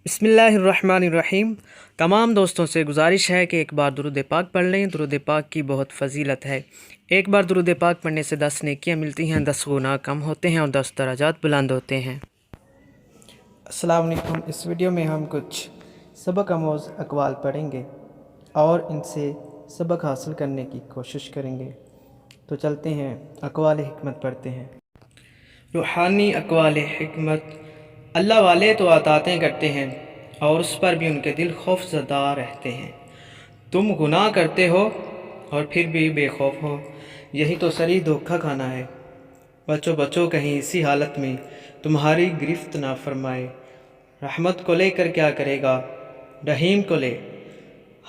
بسم اللہ الرحمن الرحیم۔ تمام دوستوں سے گزارش ہے کہ ایک بار درود پاک پڑھ لیں۔ درود پاک کی بہت فضیلت ہے۔ ایک بار درود پاک پڑھنے سے 10 نیکیاں ملتی ہیں، 10 گناہ کم ہوتے ہیں اور 10 درجات بلند ہوتے ہیں۔ السلام علیکم۔ اس ویڈیو میں ہم کچھ سبق آموز اقوال پڑھیں گے اور ان سے سبق حاصل کرنے کی کوشش کریں گے۔ تو چلتے ہیں، اقوال حکمت پڑھتے ہیں۔ روحانی اقوال حکمت: اللہ والے تو عطاتیں کرتے ہیں اور اس پر بھی ان کے دل خوف زدہ رہتے ہیں۔ تم گناہ کرتے ہو اور پھر بھی بے خوف ہو، یہی تو صریح دھوکہ کھانا ہے۔ بچو بچو کہیں اسی حالت میں تمہاری گرفت نہ فرمائے۔ رحمت کو لے کر کیا کرے گا، رحیم کو لے۔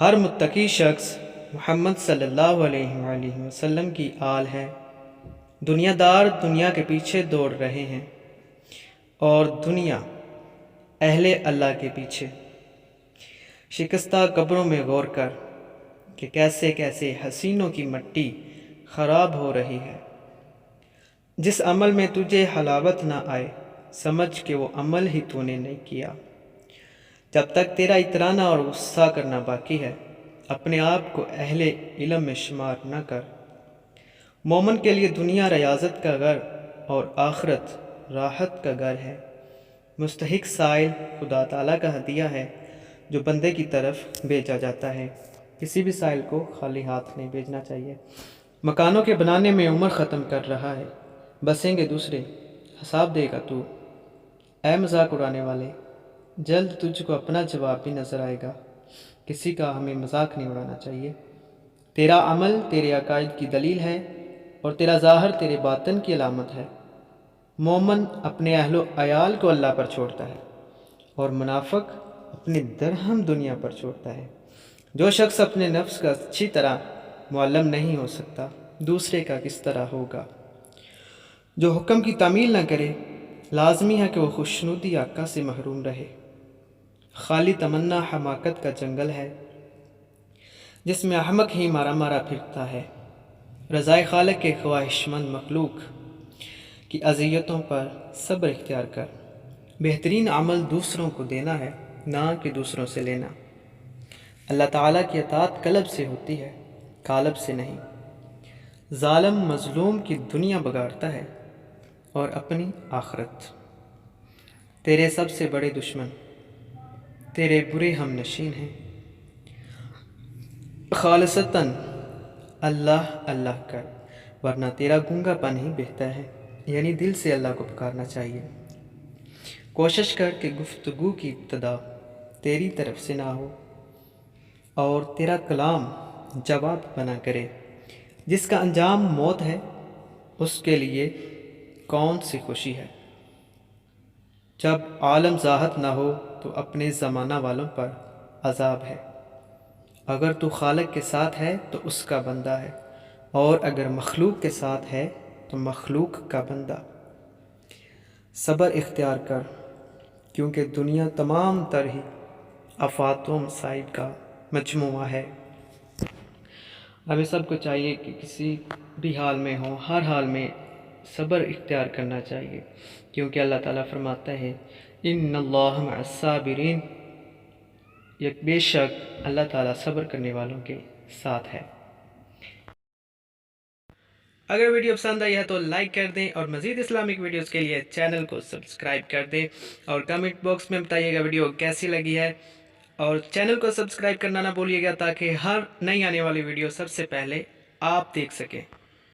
ہر متقی شخص محمد صلی اللہ علیہ وآلہ وسلم کی آل ہے۔ دنیا دار دنیا کے پیچھے دوڑ رہے ہیں اور دنیا اہل اللہ کے پیچھے۔ شکستہ قبروں میں غور کر کہ کیسے کیسے حسینوں کی مٹی خراب ہو رہی ہے۔ جس عمل میں تجھے حلاوت نہ آئے، سمجھ کہ وہ عمل ہی تو نے نہیں کیا۔ جب تک تیرا اترانا اور غصہ کرنا باقی ہے، اپنے آپ کو اہل علم میں شمار نہ کر۔ مومن کے لیے دنیا ریاضت کا گھر اور آخرت راحت کا گھر ہے۔ مستحق سائل خدا تعالیٰ کا ہدیہ ہے جو بندے کی طرف بھیجا جاتا ہے۔ کسی بھی سائل کو خالی ہاتھ نہیں بھیجنا چاہیے۔ مکانوں کے بنانے میں عمر ختم کر رہا ہے، بسیں گے دوسرے، حساب دے گا تو۔ اے مذاق اڑانے والے، جلد تجھ کو اپنا جواب بھی نظر آئے گا۔ کسی کا ہمیں مذاق نہیں اڑانا چاہیے۔ تیرا عمل تیرے عقائد کی دلیل ہے اور تیرا ظاہر تیرے باطن کی علامت ہے۔ مومن اپنے اہل و عیال کو اللہ پر چھوڑتا ہے اور منافق اپنے درہم دنیا پر چھوڑتا ہے۔ جو شخص اپنے نفس کا اچھی طرح معلم نہیں ہو سکتا، دوسرے کا کس طرح ہوگا۔ جو حکم کی تعمیل نہ کرے، لازمی ہے کہ وہ خوشنودی آقا سے محروم رہے۔ خالی تمنا حماقت کا جنگل ہے جس میں احمق ہی مارا مارا پھرتا ہے۔ رضائے خالق کے خواہش مند مخلوق کی اذیتوں پر صبر اختیار کر۔ بہترین عمل دوسروں کو دینا ہے، نہ کہ دوسروں سے لینا۔ اللہ تعالیٰ کی اطاعت قلب سے ہوتی ہے، قالب سے نہیں۔ ظالم مظلوم کی دنیا بگاڑتا ہے اور اپنی آخرت۔ تیرے سب سے بڑے دشمن تیرے برے ہم نشین ہیں۔ خالصتاً اللہ اللہ کر، ورنہ تیرا گونگا پن ہی بہتا ہے۔ یعنی دل سے اللہ کو پکارنا چاہیے۔ کوشش کر کہ گفتگو کی ابتدا تیری طرف سے نہ ہو اور تیرا کلام جواب بنا کرے۔ جس کا انجام موت ہے، اس کے لیے کون سی خوشی ہے۔ جب عالم ذات نہ ہو تو اپنے زمانہ والوں پر عذاب ہے۔ اگر تو خالق کے ساتھ ہے تو اس کا بندہ ہے، اور اگر مخلوق کے ساتھ ہے تو مخلوق کا بندہ۔ صبر اختیار کر، کیونکہ دنیا تمام تر ہی آفات و مصائب کا مجموعہ ہے۔ ہمیں سب کو چاہیے کہ کسی بھی حال میں ہو، ہر حال میں صبر اختیار کرنا چاہیے، کیونکہ اللہ تعالیٰ فرماتا ہے ان اللہ مع الصابرین، یک بے شک اللہ تعالیٰ صبر کرنے والوں کے ساتھ ہے۔ اگر ویڈیو پسند آئی ہے تو لائک کر دیں اور مزید اسلامک ویڈیوز کے لیے چینل کو سبسکرائب کر دیں، اور کمنٹ باکس میں بتائیے گا ویڈیو کیسی لگی ہے، اور چینل کو سبسکرائب کرنا نہ بھولیے گا تاکہ ہر نئی آنے والی ویڈیو سب سے پہلے آپ دیکھ سکیں۔